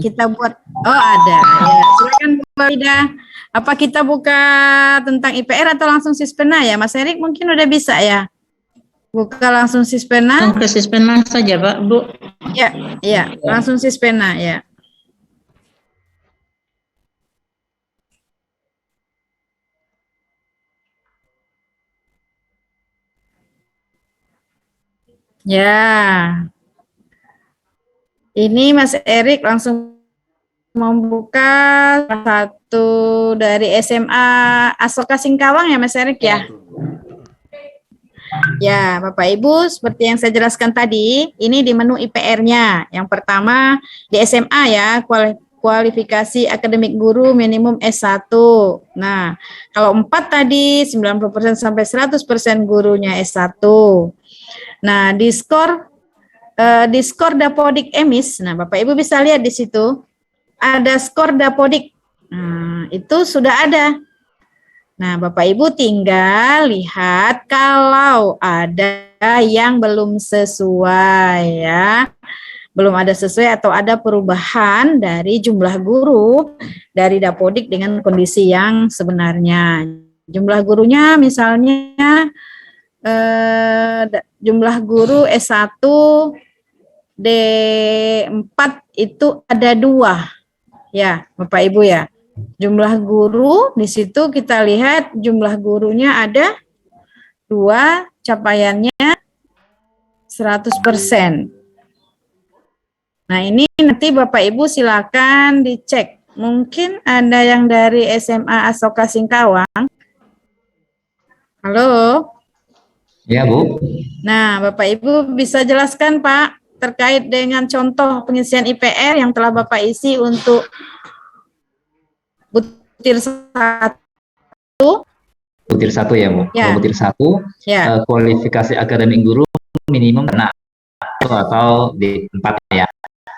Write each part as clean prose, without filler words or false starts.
kita buat, oh ada, ya silakan Bu Ida. Apa kita buka tentang IPR atau langsung Sispena ya, Mas Erik mungkin udah bisa ya, buka langsung Sispena. Ke Sispena saja Pak, Bu. Ya, ya, langsung Sispena ya. Ya, ini Mas Erik langsung membuka salah satu dari SMA Asoka Singkawang ya Mas Erik ya. Ya, Bapak Ibu, seperti yang saya jelaskan tadi, ini di menu IPR-nya. Yang pertama di SMA ya, kualifikasi akademik guru minimum S1. Nah, kalau 4 tadi 90% sampai 100% gurunya S1. Nah, di skor Dapodik Emis. Nah, Bapak Ibu bisa lihat di situ ada skor Dapodik. Nah, itu sudah ada. Nah, Bapak Ibu tinggal lihat kalau ada yang belum sesuai ya. Belum ada sesuai atau ada perubahan dari jumlah guru dari Dapodik dengan kondisi yang sebenarnya. Jumlah gurunya misalnya jumlah guru S1 D4 itu ada 2 ya Bapak Ibu ya. Jumlah guru di situ kita lihat jumlah gurunya ada 2, capaiannya 100%. Nah ini nanti Bapak Ibu silakan dicek. Mungkin ada yang dari SMA Asoka Singkawang. Halo. Ya Bu. Nah Bapak Ibu bisa jelaskan Pak terkait dengan contoh pengisian IPR yang telah Bapak isi untuk butir 1. Butir 1 ya Bu. Ya. Butir 1 ya. Kualifikasi akademik guru minimum kena atau di 4 ya.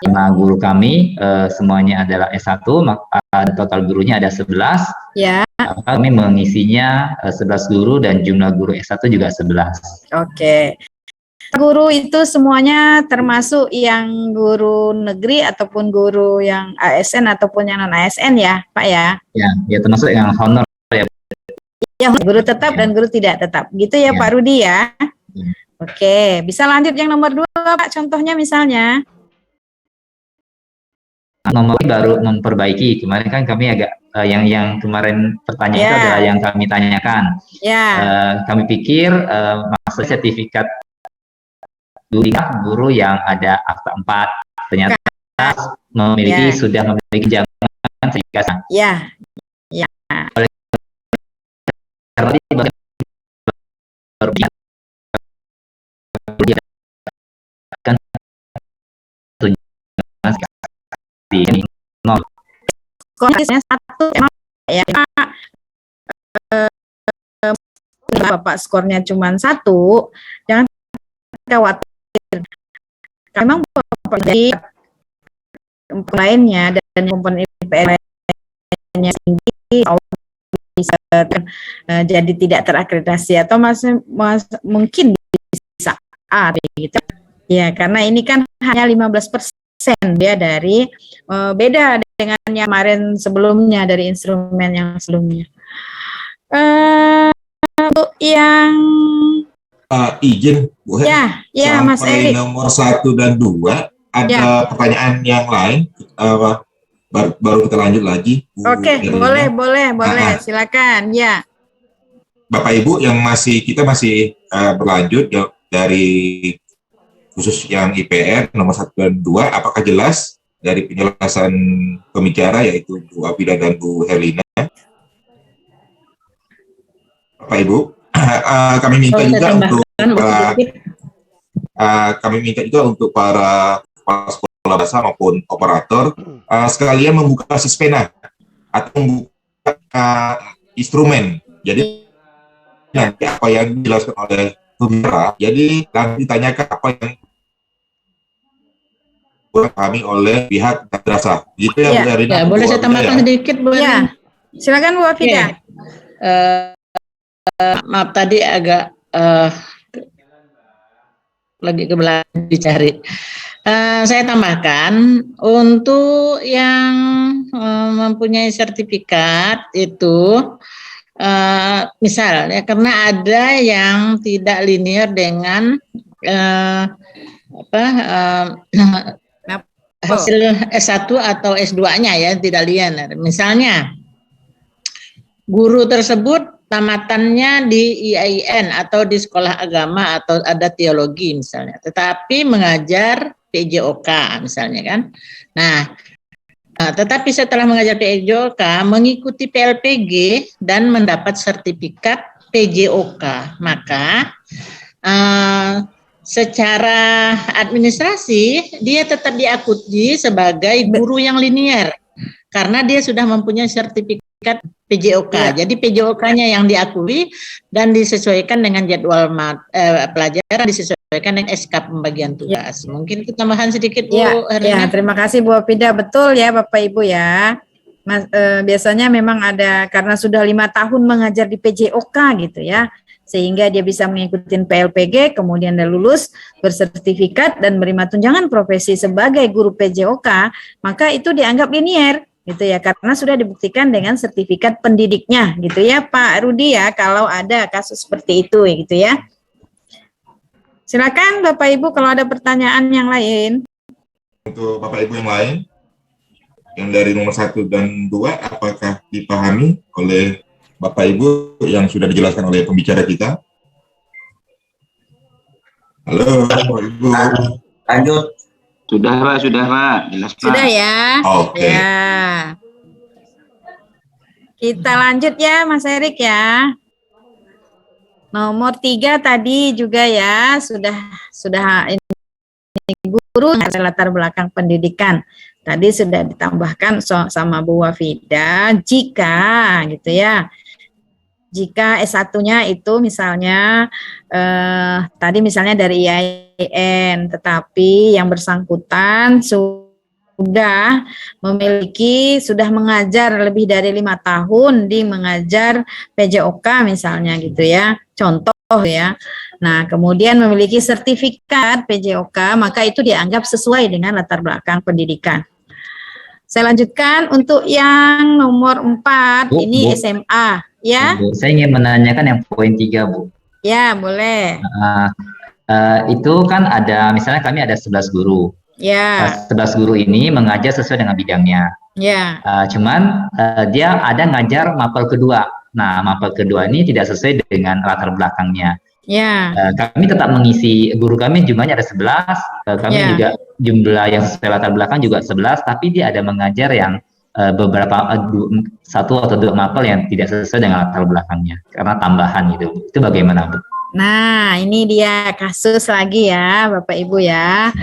Karena guru kami semuanya adalah S1, maka total gurunya ada 11. Ya. Kami mengisinya 11 guru dan jumlah guru S1 juga 11. Oke. Guru itu semuanya termasuk yang guru negeri ataupun guru yang ASN ataupun yang non ASN ya, Pak ya? Ya termasuk yang honor ya. Yang guru tetap dan guru tidak tetap. Gitu ya, Pak Rudi ya? Oke, bisa lanjut yang nomor 2 Pak, contohnya misalnya. Nomor baru memperbaiki. Kemarin kan kami agak yang kemarin pertanyaan itu adalah yang kami tanyakan. Kami pikir maksud sertifikat guru yang ada akta 4 ternyata memiliki sudah memiliki jaminan sertifikat. Ya. Oleh karena kan ini kondisinya 1 emang ya Bapak skornya cuma 1, jangan khawatir. Memang Bapak jadi lainnya dan komponen IPR lainnya tinggi bisa jadi tidak terakreditasi atau mungkin bisa A gitu. Ya, karena ini kan hanya 15% dia dari beda dengan yang kemarin sebelumnya dari instrumen yang sebelumnya. Yang izin Bu ya Mas Erik. Nomor 1 dan 2 ada pertanyaan yang lain, baru kita lanjut lagi. Oke, boleh, silakan ya. Bapak Ibu yang kita masih berlanjut dari khusus yang IPR nomor 1 dan 2, apakah jelas dari penjelasan pembicara yaitu Bu Abida dan Bu Herlina? Bapak Ibu, kami minta juga untuk para kepala sekolah bahasa maupun operator sekalian membuka Sispena atau membuka instrumen. Jadi nanti apa yang dijelaskan oleh pembicara, jadi nanti ditanyakan apa yang kami oleh pihak madrasah. Gitu ya, Bu Erina. Ya, boleh saya tambahkan sedikit, Bu? Ya, silakan Bu Afida. Maaf tadi agak lagi ke belakang dicari. Saya tambahkan untuk yang mempunyai sertifikat itu misal ya, karena ada yang tidak linear dengan hasil S1 atau S2-nya ya, tidak linear. Misalnya guru tersebut tamatannya di IAIN atau di sekolah agama atau ada teologi misalnya, tetapi mengajar PJOK misalnya kan. Nah, tetapi setelah mengajar PJOK mengikuti PLPG dan mendapat sertifikat PJOK, maka secara administrasi dia tetap diakui sebagai guru yang linear karena dia sudah mempunyai sertifikat PJOK. Ya. Jadi PJOK-nya yang diakui dan disesuaikan dengan jadwal pelajaran, disesuaikan dengan SK pembagian tugas. Mungkin itu tambahan sedikit Bu Ya, Herlina. terima kasih Bu Afida. Betul ya Bapak Ibu ya. Biasanya memang ada karena sudah 5 tahun mengajar di PJOK gitu ya, sehingga dia bisa mengikuti PLPG, kemudian dia lulus, bersertifikat dan menerima tunjangan profesi sebagai guru PJOK, maka itu dianggap linear gitu ya, karena sudah dibuktikan dengan sertifikat pendidiknya gitu ya Pak Rudi ya, kalau ada kasus seperti itu gitu ya. Silakan Bapak Ibu kalau ada pertanyaan yang lain. Untuk Bapak Ibu yang lain, yang dari nomor 1 dan 2, apakah dipahami oleh Bapak Ibu yang sudah dijelaskan oleh pembicara kita? Halo Bapak Ibu. Lanjut. Sudah Pak, jelas Pak. Sudah ya? Oke. Ya. Kita lanjut ya Mas Erik ya. Nomor 3 tadi juga ya, sudah ini guru latar belakang pendidikan. Tadi sudah ditambahkan sama Bu Wafida, jika gitu ya. Jika S1-nya itu misalnya tadi misalnya dari IAIN, tetapi yang bersangkutan sudah mengajar lebih dari 5 tahun di mengajar PJOK misalnya gitu ya. Contoh ya. Nah, kemudian memiliki sertifikat PJOK, maka itu dianggap sesuai dengan latar belakang pendidikan. Saya lanjutkan untuk yang nomor 4, ini Bu. SMA, ya. Bu, saya ingin menanyakan yang poin 3, Bu. Ya, boleh. Itu kan ada, misalnya kami ada 11 guru. Ya. 11 guru ini mengajar sesuai dengan bidangnya. Ya. Cuman dia ada ngajar mapel kedua. Nah, mapel kedua ini tidak sesuai dengan latar belakangnya. Ya. Kami tetap mengisi, guru kami jumlahnya ada 11, kami Ya. juga jumlah yang sesuai latar belakang juga 11, tapi dia ada mengajar yang beberapa 1 atau 2 mapel yang tidak sesuai dengan latar belakangnya karena tambahan gitu. Itu bagaimana, Bu? Nah, ini dia kasus lagi ya, Bapak Ibu ya.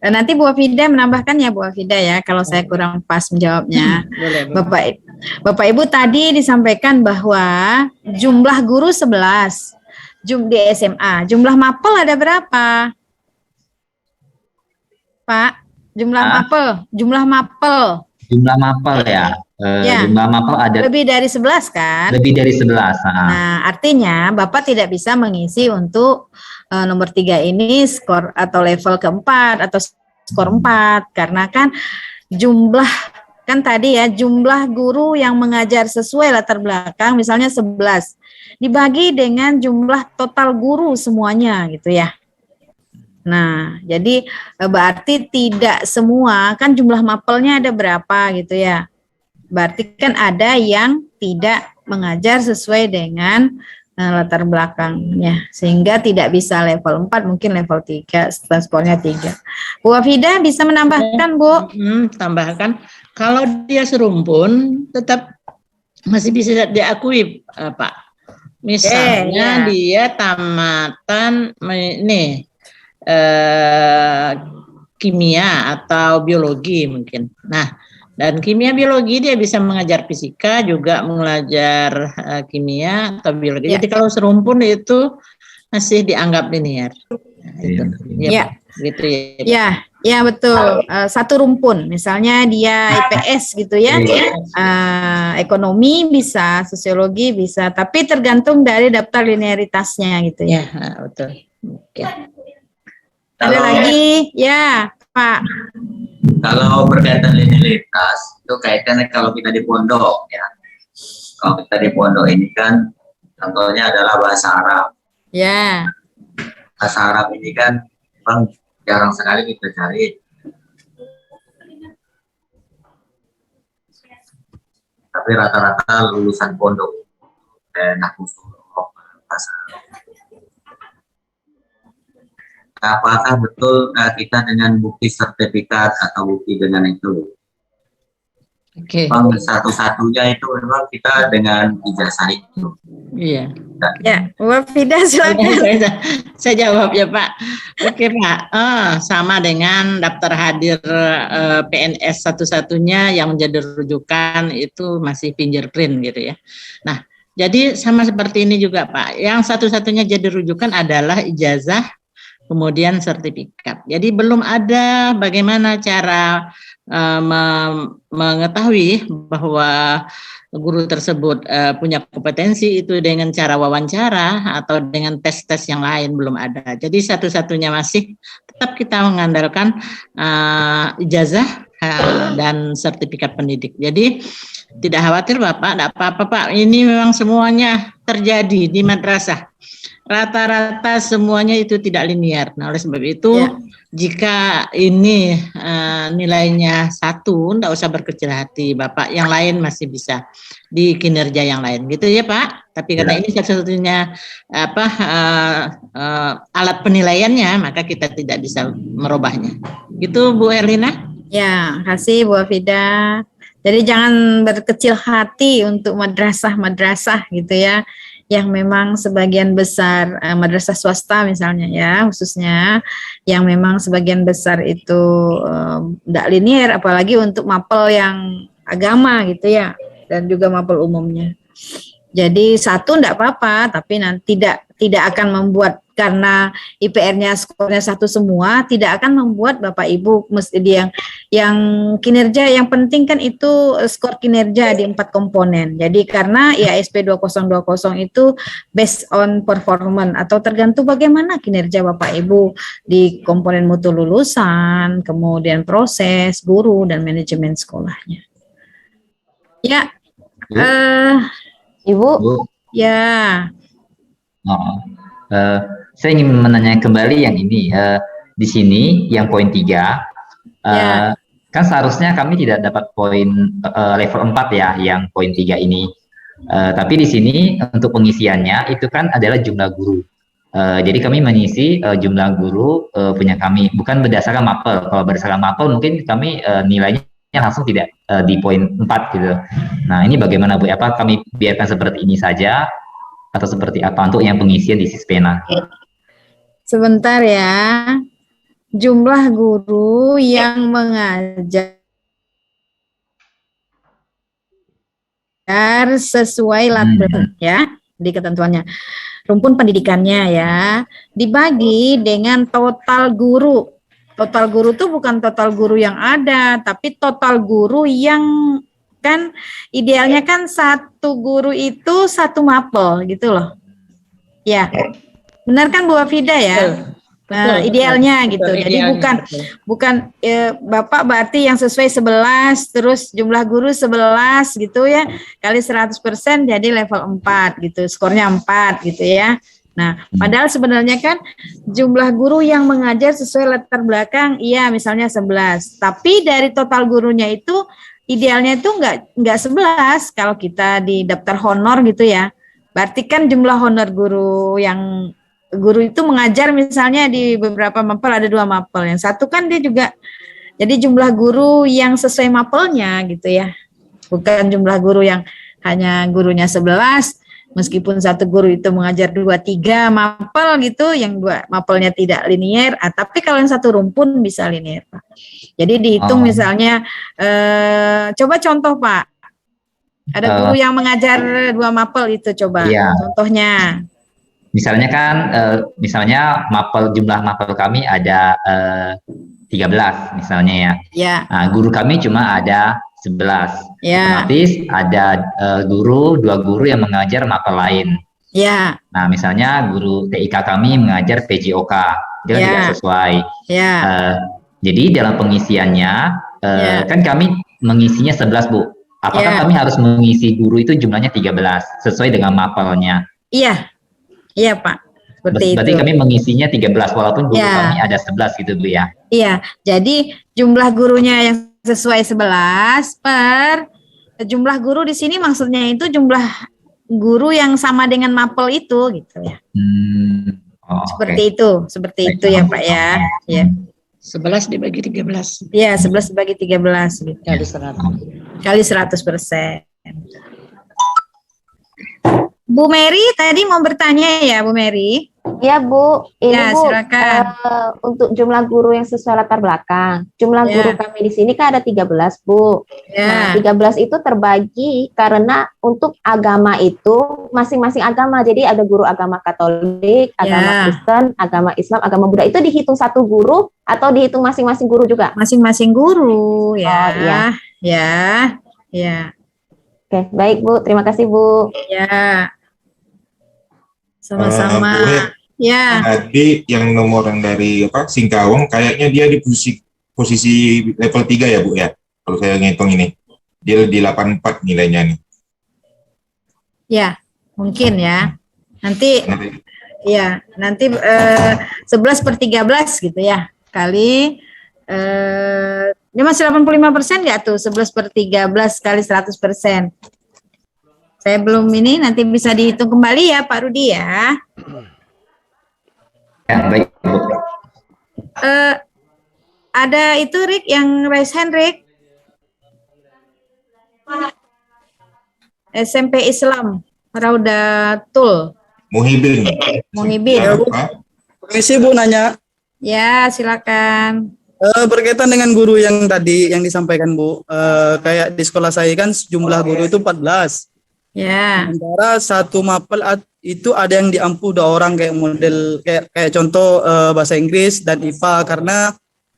Nanti Bu Afida menambahkan ya, Bu Afida ya, kalau saya kurang pas menjawabnya. Boleh. Bapak Ibu tadi disampaikan bahwa jumlah guru 11 di SMA. Jumlah mapel ada berapa? Pak, jumlah mapel. Jumlah mapel ya. Ya. Jumlah mapel ada Lebih dari 11 kan? lebih dari 11. Nah, artinya Bapak tidak bisa mengisi untuk nomor 3 ini skor atau level keempat atau skor 4 karena kan jumlah kan tadi ya jumlah guru yang mengajar sesuai latar belakang misalnya 11 dibagi dengan jumlah total guru semuanya gitu ya. Nah, jadi berarti tidak semua kan jumlah mapelnya ada berapa gitu ya. Berarti kan ada yang tidak mengajar sesuai dengan latar belakangnya sehingga tidak bisa level 4 mungkin level 3 skornya 3. Bu Afida bisa menambahkan Bu? Tambahkan kalau dia serumpun tetap masih bisa diakui Pak. Misalnya dia tamatan ini kimia atau biologi mungkin. Nah, dan kimia biologi dia bisa mengajar fisika juga mengajar kimia atau biologi. Jadi kalau serumpun itu masih dianggap linear. Nah, itu. Ya. Gitu ya. Ya betul. Satu rumpun, misalnya dia IPS gitu ya, ekonomi bisa, sosiologi bisa, tapi tergantung dari daftar linearitasnya gitu ya. Ya, betul. Oke. Ada lagi? Ya, Pak. Kalau berkaitan linearitas, itu kaitannya kalau kita di pondok ya. Kalau kita di pondok ini kan, contohnya adalah bahasa Arab. Ya. Bahasa Arab ini kan memang jarang sekali kita cari. Tapi rata-rata lulusan pondok nahwu bahasa Arab. Apakah betul kita dengan bukti sertifikat atau bukti dengan itu? Oke. Satu-satunya itu memang kita dengan ijazah itu. Iya. Ya, Bu Fida silakan. Saya jawab ya Pak. Oke Pak, sama dengan daftar hadir PNS satu-satunya yang menjadi rujukan itu masih fingerprint gitu ya. Nah, jadi sama seperti ini juga Pak. Yang satu-satunya jadi rujukan adalah ijazah, kemudian sertifikat. Jadi belum ada bagaimana cara mengetahui bahwa guru tersebut punya kompetensi itu dengan cara wawancara atau dengan tes-tes yang lain belum ada. Jadi satu-satunya masih tetap kita mengandalkan ijazah dan sertifikat pendidik. Jadi tidak khawatir Bapak, tidak apa-apa Pak. Ini memang semuanya terjadi di madrasah. Rata-rata semuanya itu tidak linear. Nah, oleh sebab itu, jika ini nilainya 1, tidak usah berkecil hati, Bapak. Yang lain masih bisa di kinerja yang lain, gitu ya Pak. Tapi karena ini satu-satunya alat penilaiannya, maka kita tidak bisa merubahnya. Gitu Bu Erlina? Ya, kasih Bu Fida. Jadi jangan berkecil hati untuk madrasah-madrasah gitu ya, yang memang sebagian besar madrasah swasta misalnya ya, khususnya yang memang sebagian besar itu tidak linear, apalagi untuk mapel yang agama gitu ya, dan juga mapel umumnya. Jadi 1 tidak apa-apa, tapi nanti tidak akan membuat, karena IPR-nya skornya 1 semua, tidak akan membuat Bapak Ibu mesti yang kinerja yang penting kan itu skor kinerja di 4 komponen. Jadi karena IASP 2020 itu based on performance atau tergantung bagaimana kinerja Bapak Ibu di komponen mutu lulusan, kemudian proses, guru dan manajemen sekolahnya. Ya. Ibu. Ya. Saya ingin menanya kembali yang ini. Di sini yang poin 3, kan seharusnya kami tidak dapat poin level 4 ya, yang poin 3 ini. Tapi di sini untuk pengisiannya itu kan adalah jumlah guru. Jadi kami mengisi jumlah guru punya kami, bukan berdasarkan mapel. Kalau berdasarkan mapel mungkin kami nilainya langsung tidak di poin 4 gitu. Nah ini bagaimana Bu? Apa kami biarkan seperti ini saja atau seperti apa untuk yang pengisian di Sispena? Sebentar ya. Jumlah guru yang mengajar sesuai latar ya di ketentuannya. Rumpun pendidikannya ya dibagi dengan total guru. Total guru itu bukan total guru yang ada, tapi total guru yang kan idealnya kan 1 guru itu 1 mapel gitu loh. Ya, benar kan Bu Fida ya? Nah, idealnya gitu. Betul, jadi idealnya, bukan Bapak berarti yang sesuai 11 terus jumlah guru 11 gitu ya, kali 100% jadi level 4 gitu, skornya 4 gitu ya. Nah, padahal sebenarnya kan jumlah guru yang mengajar sesuai latar belakang, iya misalnya 11. Tapi dari total gurunya itu idealnya itu enggak 11 kalau kita di daftar honor gitu ya. Berarti kan jumlah honor guru yang guru itu mengajar misalnya di beberapa mapel ada 2 mapel. Yang 1 kan dia juga jadi jumlah guru yang sesuai mapelnya gitu ya. Bukan jumlah guru yang hanya gurunya 11. Meskipun 1 guru itu mengajar 2-3 mapel gitu, yang 2 mapelnya tidak linear, tapi kalau yang 1 rumpun bisa linear Pak. Jadi dihitung misalnya, coba contoh Pak, ada guru yang mengajar 2 mapel itu coba contohnya. Misalnya kan, misalnya jumlah mapel kami ada 13 misalnya ya. Nah, guru kami cuma ada 11. Otomatis ada 2 guru yang mengajar mapel lain. Ya, Nah, misalnya guru TIK kami mengajar PJOK, itu kan Ya. tidak sesuai. ya, Jadi dalam pengisiannya, Ya. kan kami mengisinya 11, Bu. Apakah Ya. kami harus mengisi guru itu jumlahnya 13, sesuai dengan mapelnya? iya, iya Pak, seperti Berarti itu. kami mengisinya 13, walaupun guru kami Ya, ada 11 gitu, Bu ya. iya. Jadi jumlah gurunya yang sesuai 11 per jumlah guru di sini maksudnya itu jumlah guru yang sama dengan mapel itu gitu ya. Oh, Seperti oke. itu, seperti Baik, itu ya Pak ya. Ya. 11 dibagi 13 Ya, 11 bagi 13 gitu. kali 100. Kali 100%. Bu Mary tadi mau bertanya ya, Bu Mary? Ya Bu, ini Ya, Bu, silakan. untuk jumlah guru yang sesuai latar belakang. Jumlah Ya. guru kami di sini kan ada 13 Bu. Nah, Ya, 13 itu terbagi karena untuk agama itu masing-masing agama. Jadi ada guru agama Katolik, agama Ya. Kristen, agama Islam, agama Buddha. Itu dihitung satu guru atau dihitung masing-masing guru juga? masing-masing guru ya. Oh, iya. Ya, ya, Oke, baik Bu. Terima kasih Bu. ya. Sama-sama. Bu Her, Ya, tadi yang nomor yang dari Singkawang kayaknya dia di posisi level 3 ya Bu ya. Kalau saya ngitung ini. Dia di 84 nilainya nih. ya, mungkin ya. Nanti ya, nanti 11 per 13 gitu ya. Kali dia masih 85% nggak tuh? 11 per 13 kali 100%. Saya belum ini, nanti bisa dihitung kembali ya Pak Rudi ya. Ya, baik, Bu. Ada itu Rick yang raise hand Rick. SMP Islam Raudatul Muhibin. Muhibin. Ya, Pak. Permisi Bu nanya, Ya, silakan. berkaitan dengan guru yang tadi yang disampaikan Bu, kayak di sekolah saya kan jumlah guru itu 14. Ya, Sementara satu mapel itu ada yang diampu 2 orang kayak model kayak contoh bahasa Inggris dan IPA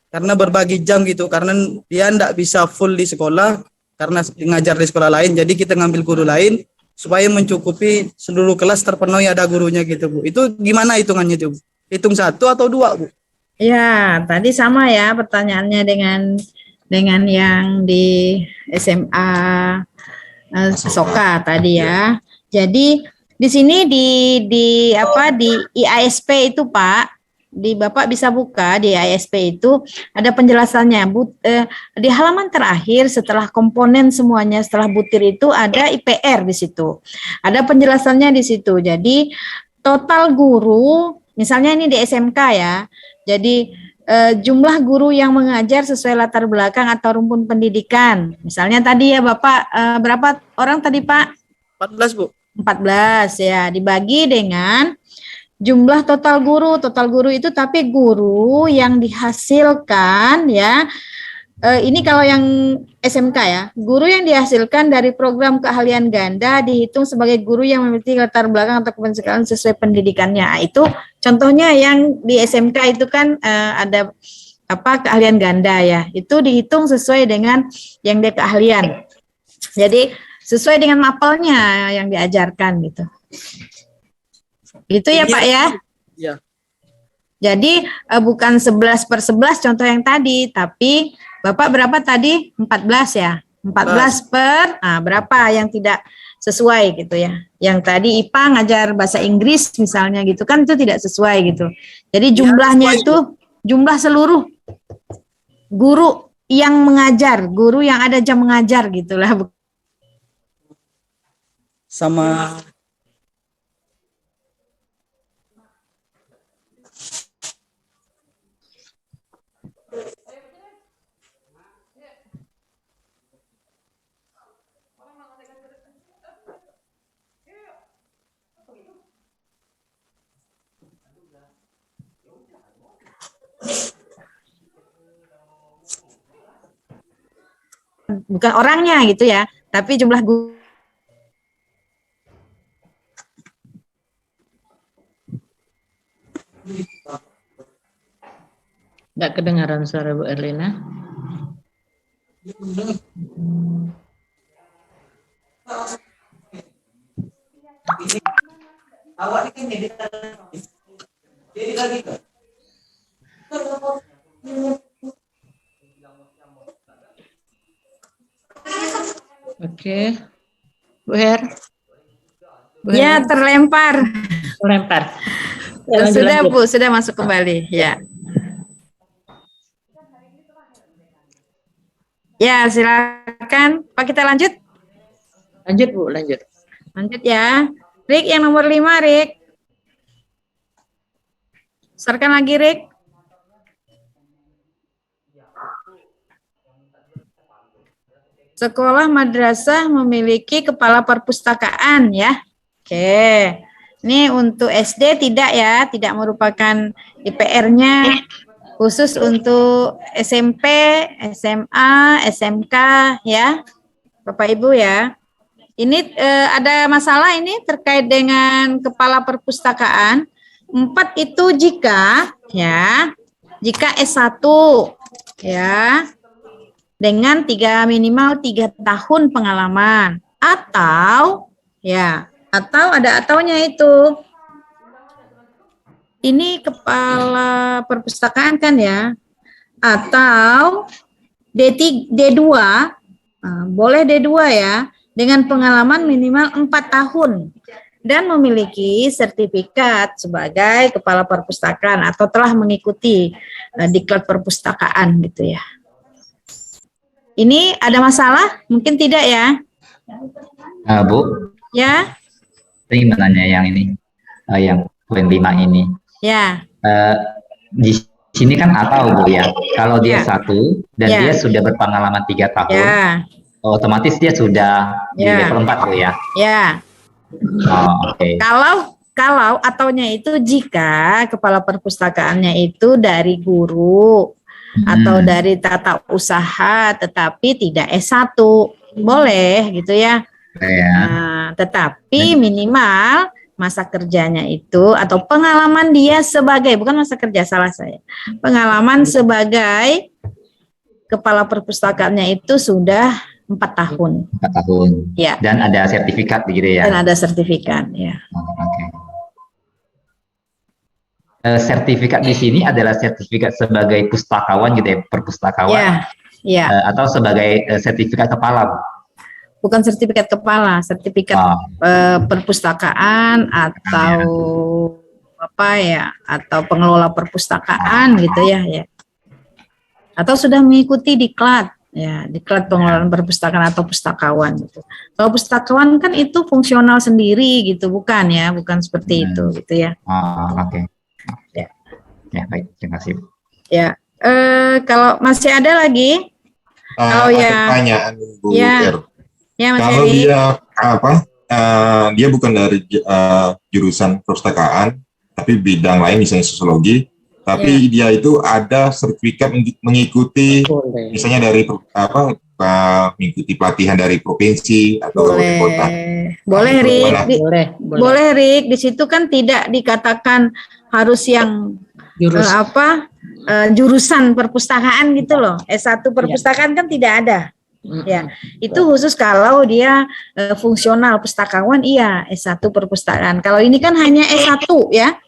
karena berbagi jam gitu, karena dia enggak bisa full di sekolah karena ngajar di sekolah lain, jadi kita ngambil guru lain supaya mencukupi seluruh kelas terpenuhi ada gurunya gitu Bu. Itu gimana hitungannya itu Bu? Hitung 1 atau 2 Bu? ya, tadi sama ya pertanyaannya dengan yang di SMA Soka tadi ya. Jadi di sini di IASP itu Pak, di Bapak bisa buka di IASP itu ada penjelasannya. Di halaman terakhir setelah komponen semuanya setelah butir itu ada IPR di situ. Ada penjelasannya di situ. Jadi total guru misalnya ini di SMK ya. Jadi jumlah guru yang mengajar sesuai latar belakang atau rumpun pendidikan. Misalnya tadi ya Bapak, berapa orang tadi Pak? 14 Bu. 14 ya, dibagi dengan jumlah total guru. Total guru itu tapi guru yang dihasilkan ya. Ini kalau yang SMK ya, guru yang dihasilkan dari program keahlian ganda dihitung sebagai guru yang memiliki latar belakang atau kependidikan sesuai pendidikannya. Itu contohnya yang di SMK itu kan ada keahlian ganda ya. Itu dihitung sesuai dengan yang dia keahlian. Jadi sesuai dengan mapelnya yang diajarkan gitu. Gitu ya Pak ya. Ya. Jadi bukan 11 per 11 contoh yang tadi, tapi Bapak berapa tadi? 14 ya? 14 per, berapa yang tidak sesuai gitu ya. Yang tadi IPA ngajar bahasa Inggris misalnya gitu kan itu tidak sesuai gitu. Jadi jumlahnya itu jumlah seluruh guru yang mengajar, guru yang ada jam mengajar gitulah. Sama bukan orangnya gitu ya, tapi jumlah guru. Nggak kedengaran suara Bu Erlina. Oke. Bu Her. Bu Ya, Her, terlempar. lempar. Ya, lanjut, Sudah lanjut. Bu, sudah masuk kembali. Ya. Ya, silakan. Pak, kita lanjut. Lanjut Bu, lanjut. Lanjut ya. Rik, yang nomor 5, Rik. Serkan lagi, Rik. Sekolah madrasah memiliki kepala perpustakaan ya. Oke. Ini untuk SD tidak ya, tidak merupakan IPR-nya. Khusus untuk SMP, SMA, SMK ya. Bapak Ibu ya. Ini ada masalah ini terkait dengan kepala perpustakaan. 4 itu jika S1 ya, dengan minimal 3 tahun pengalaman, atau ada ataunya itu. Ini kepala perpustakaan kan ya, atau D2, boleh D2 ya, dengan pengalaman minimal 4 tahun dan memiliki sertifikat sebagai kepala perpustakaan atau telah mengikuti diklat perpustakaan gitu ya. Ini ada masalah? Mungkin tidak ya? Bu, Ya? saya ingin menanya yang ini, yang poin 5 ini. Ya. Di sini kan atau Bu ya, kalau dia Ya. 1 dan Ya. dia sudah berpengalaman 3 tahun, Ya. otomatis dia sudah di Ya. level 4 Bu ya. Ya. Oh, oke. Kalau ataunya itu jika kepala perpustakaannya itu dari guru atau dari tata usaha tetapi tidak S1, boleh gitu ya. Ya. Nah, tetapi minimal masa kerjanya itu atau pengalaman dia sebagai, bukan masa kerja, salah saya. Pengalaman sebagai kepala perpustakaannya itu sudah 4 tahun. 4 tahun. Ya. Dan ada sertifikat begitu ya. Dan ada sertifikat ya. Oh, oke. Sertifikat di sini adalah sertifikat sebagai pustakawan gitu ya, perpustakawan. Ya. Ya. Atau sebagai sertifikat kepala, Bu? Bukan sertifikat kepala, sertifikat perpustakaan atau atau pengelola perpustakaan gitu ya. Atau sudah mengikuti diklat ya, diklat pengelolaan perpustakaan atau pustakawan gitu. Kalau pustakawan kan itu fungsional sendiri gitu, bukan ya, bukan seperti itu gitu ya. Oh, oke. Ya. Ya, baik, terima kasih. Ya, kalau masih ada lagi, kalau ada ya, pertanyaan Bu ya. Er. Ya, Mas Kalau Heri. dia dia bukan dari jurusan perpustakaan, tapi bidang lain misalnya sosiologi, tapi dia itu ada sertifikat mengikuti, misalnya dari mengikuti pelatihan dari provinsi atau dari kota. Boleh, Rik. Boleh, Rik. Di situ kan tidak dikatakan harus yang jurusan perpustakaan gitu loh. S1 perpustakaan kan tidak ada. Ya, itu khusus kalau dia fungsional pustakawan, iya S1 perpustakaan. Kalau ini kan hanya S1 ya.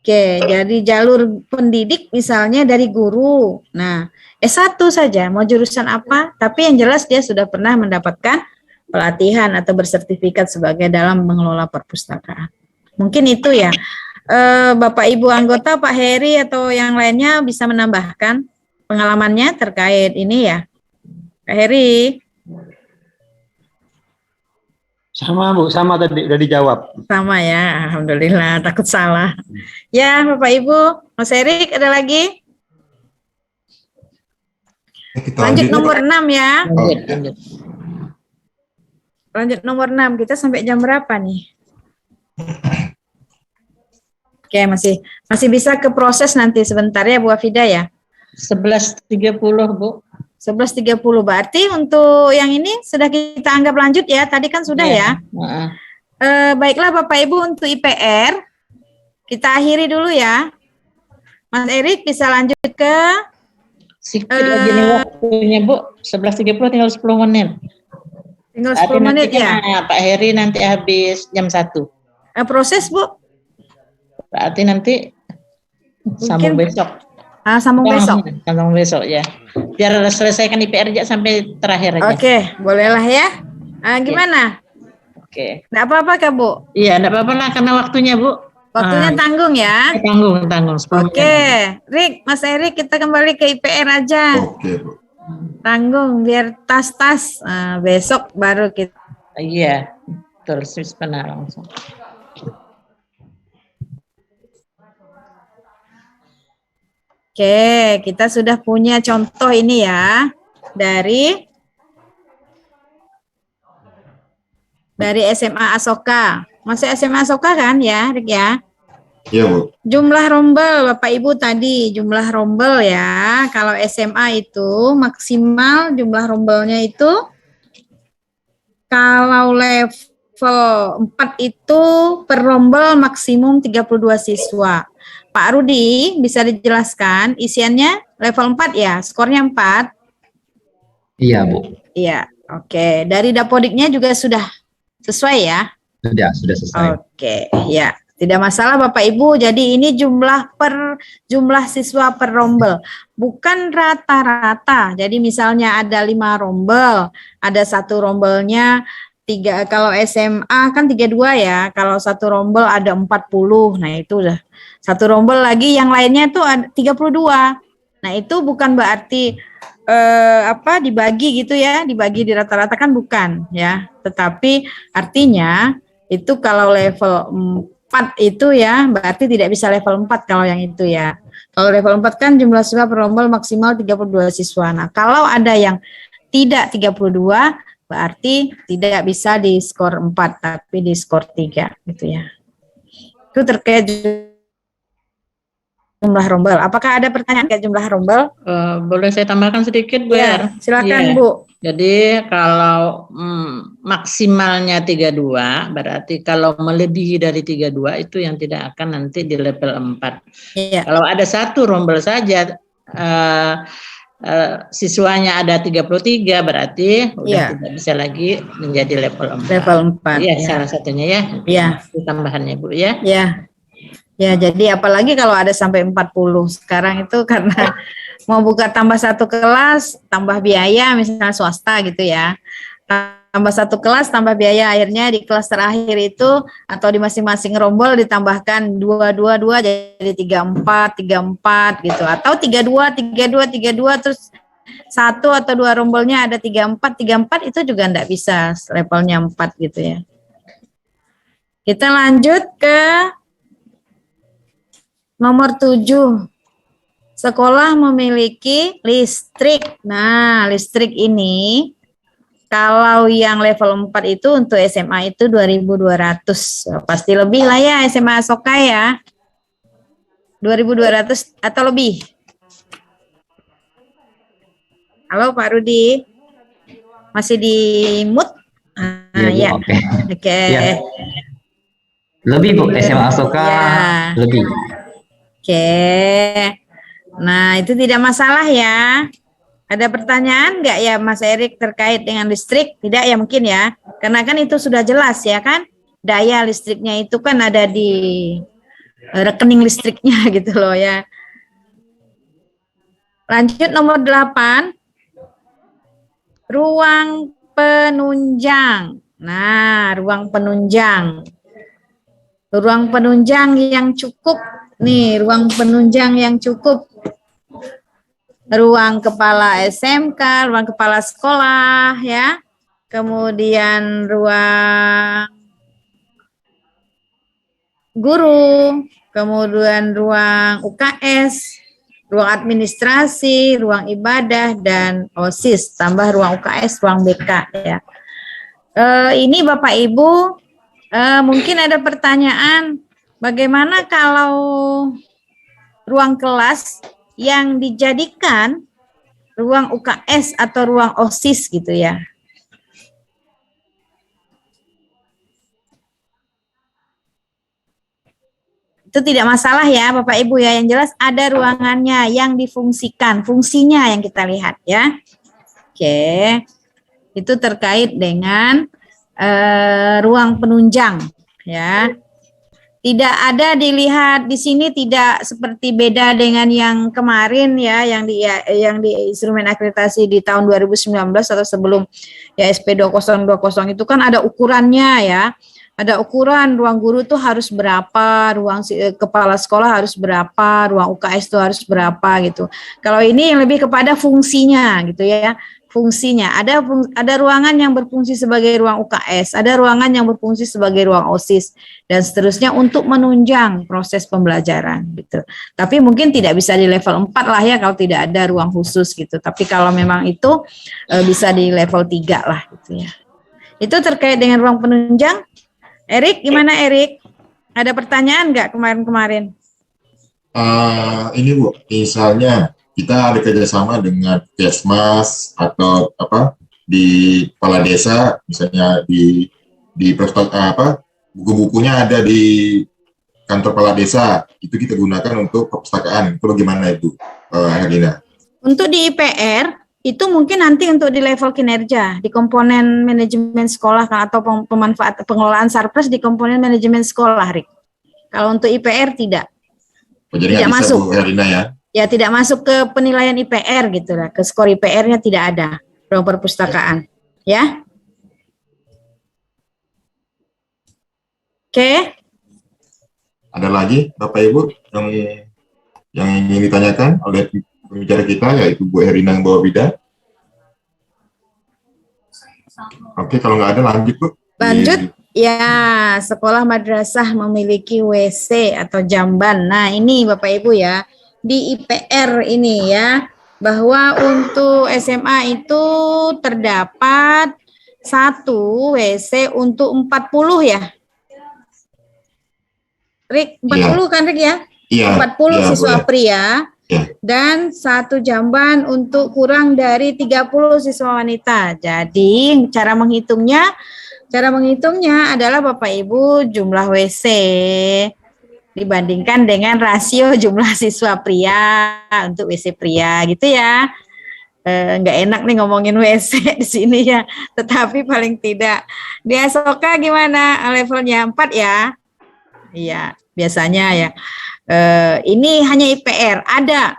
Oke, jadi jalur pendidik misalnya dari guru. Nah, S1 saja, mau jurusan apa, tapi yang jelas dia sudah pernah mendapatkan pelatihan atau bersertifikat sebagai dalam mengelola perpustakaan. Mungkin itu ya. Bapak Ibu anggota, Pak Heri atau yang lainnya bisa menambahkan pengalamannya terkait ini ya, Kak Heri. Sama Bu, sama tadi udah dijawab. Sama ya, alhamdulillah, takut salah. Ya, Bapak Ibu, Mas Heri ada lagi? Lanjut nomor 6 ya. Lanjut nomor 6, kita sampai jam berapa nih? Oke, masih bisa ke proses nanti sebentar ya Bu Afida ya. 11.30 Bu. 11.30 berarti untuk yang ini sudah kita anggap lanjut ya. Tadi kan sudah ya. Baiklah Bapak Ibu, untuk IPR kita akhiri dulu ya. Mas Erik bisa lanjut ke sedikit lagi nih waktunya Bu. 11.30 tinggal 10 menit. Tinggal Berarti 10 menit nanti kan, ya. Pak Heri nanti habis jam 1. Proses, Bu. Berarti nanti sambung Mungkin besok. sambung besok. Sambung besok ya. Biar selesaikan IPR aja sampai terakhir aja. Oke, bolehlah ya. Gimana? Oke. Enggak apa-apa Kak, Bu? Iya, enggak apa-apa lah karena waktunya, Bu. Waktunya tanggung ya. Tanggung 10 Oke, menit. Rik, Mas Erik, kita kembali ke IPR aja. Oke, Bu. Tanggung biar tas-tas. Besok baru kita. Iya, betul. Benar langsung. Oke, kita sudah punya contoh ini ya dari SMA Asoka. Masih SMA Asoka kan ya, Rik ya? Iya, Bu. Jumlah rombel Bapak Ibu tadi, jumlah rombel ya. Kalau SMA itu maksimal jumlah rombelnya itu kalau level 4 itu per rombel maksimum 32 siswa. Pak Rudi bisa dijelaskan isiannya level 4 ya, skornya 4. Iya, Bu. Iya, oke. Dari Dapodiknya juga sudah sesuai ya? Sudah selesai. Oke, ya. Tidak masalah Bapak Ibu. Jadi ini jumlah siswa per rombel, bukan rata-rata. Jadi misalnya ada 5 rombel, ada satu rombelnya 3, kalau SMA kan 32 ya. Kalau satu rombel ada 40. Nah, itu udah. Satu rombel lagi yang lainnya itu ada 32. Nah, itu bukan berarti dibagi gitu ya, dibagi di rata-rata kan bukan ya. Tetapi artinya itu kalau level 4 itu ya, berarti tidak bisa level 4 kalau yang itu ya. Kalau level 4 kan jumlah siswa per rombel maksimal 32 siswa. Nah, kalau ada yang tidak 32, berarti tidak bisa di skor 4, tapi di skor 3 gitu ya. Itu terkait jumlah rombel. Apakah ada pertanyaan terkait jumlah rombel? Boleh saya tambahkan sedikit, Bu? Ya, silakan Iya. Bu. Jadi kalau maksimalnya 32, berarti kalau melebihi dari 32 itu yang tidak akan nanti di level 4. Iya. Kalau ada satu rombel saja, siswanya ada 33, berarti udah tidak bisa lagi menjadi level 4. Level 4. Iya, salah satunya ya. Iya. Tambahannya, Bu ya. Iya. Ya, jadi apalagi kalau ada sampai 40. Sekarang itu karena mau buka tambah satu kelas, tambah biaya misalnya swasta gitu ya. Tambah satu kelas, tambah biaya, akhirnya di kelas terakhir itu atau di masing-masing rombel ditambahkan 2 jadi 34 gitu. Atau 32 terus 1 atau 2 rombelnya ada 34 itu juga enggak bisa levelnya 4 gitu ya. Kita lanjut ke nomor 7. Sekolah memiliki listrik. Nah, listrik ini kalau yang level 4 itu untuk SMA itu 2.200. Pasti lebih lah ya SMA Asoka ya. 2.200 atau lebih. Halo Pak Rudi. Masih di mute? Ya. Oke. Ya. Lebih, Bu, SMA Asoka lebih. Oke, nah itu tidak masalah ya. Ada pertanyaan nggak ya Mas Erik terkait dengan listrik? Tidak ya mungkin ya, karena kan itu sudah jelas ya kan. Daya listriknya itu kan ada di rekening listriknya gitu loh ya. Lanjut nomor 8. Ruang penunjang. Nah, ruang penunjang. Ruang penunjang yang cukup. Nih, ruang penunjang yang cukup. Ruang kepala SMK, ruang kepala sekolah ya. Kemudian ruang guru, kemudian ruang UKS, ruang administrasi, ruang ibadah dan OSIS, tambah ruang UKS, ruang BK ya. Ini Bapak Ibu mungkin ada pertanyaan. Bagaimana kalau ruang kelas yang dijadikan ruang UKS atau ruang OSIS gitu ya? Itu tidak masalah ya Bapak Ibu ya. Yang jelas ada ruangannya yang difungsikan, fungsinya yang kita lihat ya. Oke. itu terkait dengan ruang penunjang ya. Tidak ada dilihat di sini, tidak seperti beda dengan yang kemarin ya, yang di instrumen akreditasi di tahun 2019 atau sebelum ya SP 2020 itu kan ada ukurannya ya. Ada ukuran ruang guru tuh harus berapa, ruang kepala sekolah harus berapa, ruang UKS itu harus berapa gitu. Kalau ini yang lebih kepada fungsinya gitu ya. Fungsinya ada ruangan yang berfungsi sebagai ruang UKS, ada ruangan yang berfungsi sebagai ruang OSIS dan seterusnya untuk menunjang proses pembelajaran gitu. Tapi mungkin tidak bisa di level 4 lah ya kalau tidak ada ruang khusus gitu. Tapi kalau memang itu bisa di level 3 lah gitu ya. Itu terkait dengan ruang penunjang. Erik, gimana Erik? Ada pertanyaan nggak kemarin-kemarin? Ini Bu, misalnya kita ada kerjasama dengan Kesmas atau di kepala desa, misalnya di buku-bukunya ada di kantor kepala desa, itu kita gunakan untuk perpustakaan. Itu bagaimana itu, Herlina? Untuk di IPR itu mungkin nanti untuk di level kinerja, di komponen manajemen sekolah kan, atau pemanfaat pengelolaan surplus di komponen manajemen sekolah, Rik. Kalau untuk IPR tidak. Jadi tidak bisa, masuk, Bu Herlina ya? Ya tidak masuk ke penilaian IPR gitu lah, ke skor IPR-nya tidak ada ruang perpustakaan, ya. Oke. Ada lagi Bapak Ibu yang ingin ditanyakan oleh pembicara kita, yaitu Bu Herlina yang bawa bida. Oke, kalau nggak ada lanjut Bu. Lanjut. Ya, sekolah madrasah memiliki WC atau jamban. Nah, ini Bapak Ibu ya, di IPR ini ya, bahwa untuk SMA itu terdapat 1 WC untuk 40 ya. Rik, 40 kan Rik ya? Iya. 40 siswa boleh. pria. Ya. Dan 1 jamban untuk kurang dari 30 siswa wanita. Jadi cara menghitungnya adalah Bapak Ibu jumlah WC dibandingkan dengan rasio jumlah siswa pria untuk WC pria gitu ya. Nggak enak nih ngomongin WC di sini ya. Tetapi paling tidak di Asoka gimana levelnya 4 ya? Iya, biasanya ya. Ini hanya IPR ada.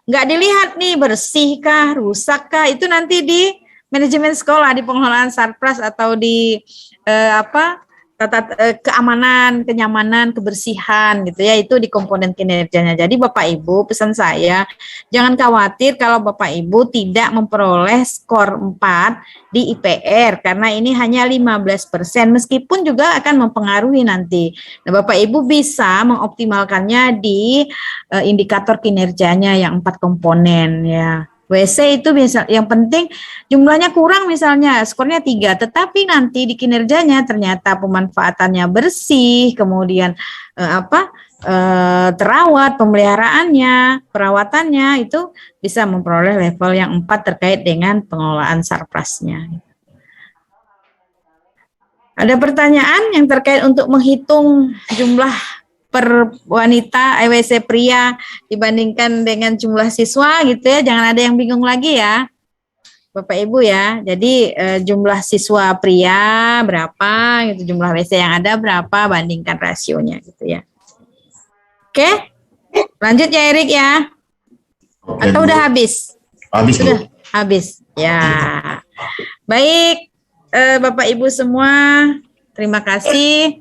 Nggak dilihat nih bersihkah, rusakkah, itu nanti di manajemen sekolah, di pengelolaan surplus atau di keamanan, kenyamanan, kebersihan gitu ya, itu di komponen kinerjanya. Jadi Bapak Ibu, pesan saya jangan khawatir kalau Bapak Ibu tidak memperoleh skor 4 di IPR karena ini hanya 15%, meskipun juga akan mempengaruhi nanti. Nah, Bapak Ibu bisa mengoptimalkannya di indikator kinerjanya yang 4 komponen ya. WC itu bisa, yang penting jumlahnya kurang misalnya skornya 3, tetapi nanti di kinerjanya ternyata pemanfaatannya bersih, kemudian terawat, pemeliharaannya, perawatannya itu bisa memperoleh level yang 4 terkait dengan pengelolaan surplusnya. Ada pertanyaan yang terkait untuk menghitung jumlah per wanita WC pria dibandingkan dengan jumlah siswa gitu ya, jangan ada yang bingung lagi ya Bapak Ibu ya. Jadi jumlah siswa pria berapa gitu, jumlah WC yang ada berapa, bandingkan rasionya gitu ya. Oke, lanjut ya Erik ya. Oke, atau Bu. udah habis? Habis Bu. Sudah habis ya. Baik Bapak Ibu semua, terima kasih.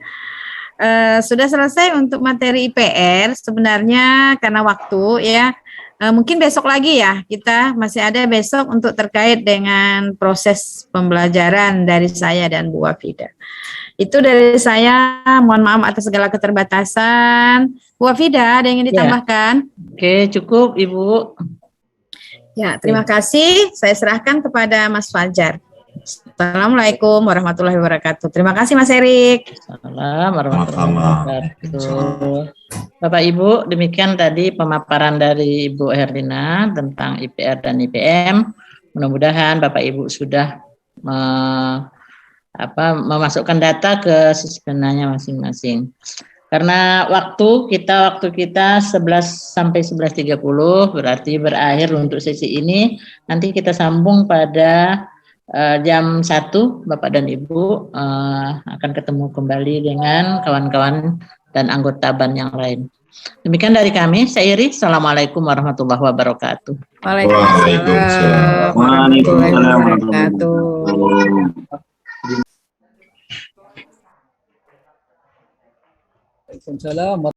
Sudah selesai untuk materi IPR sebenarnya karena waktu ya. Mungkin besok lagi ya, kita masih ada besok untuk terkait dengan proses pembelajaran dari saya dan Bu Wafida. Itu dari saya, mohon maaf atas segala keterbatasan. Bu Wafida, ada yang ingin ditambahkan? Oke, cukup Ibu. Ya, terima kasih. Saya serahkan kepada Mas Fajar. Assalamualaikum warahmatullahi wabarakatuh. Terima kasih Mas Erik. Assalamualaikum warahmatullahi wabarakatuh. Bapak Ibu, demikian tadi pemaparan dari Ibu Herlina tentang IPR dan IPM. Mudah-mudahan Bapak Ibu sudah memasukkan data ke sistemnya masing-masing. Karena waktu kita 11 sampai 11.30 berarti berakhir untuk sesi ini. Nanti kita sambung pada jam 1 Bapak dan Ibu akan ketemu kembali dengan kawan-kawan dan anggota BAN yang lain. Demikian dari kami, saya Iri. Assalamualaikum warahmatullahi wabarakatuh. Waalaikumsalam. warahmatullahi wabarakatuh. Waalaikumsalam.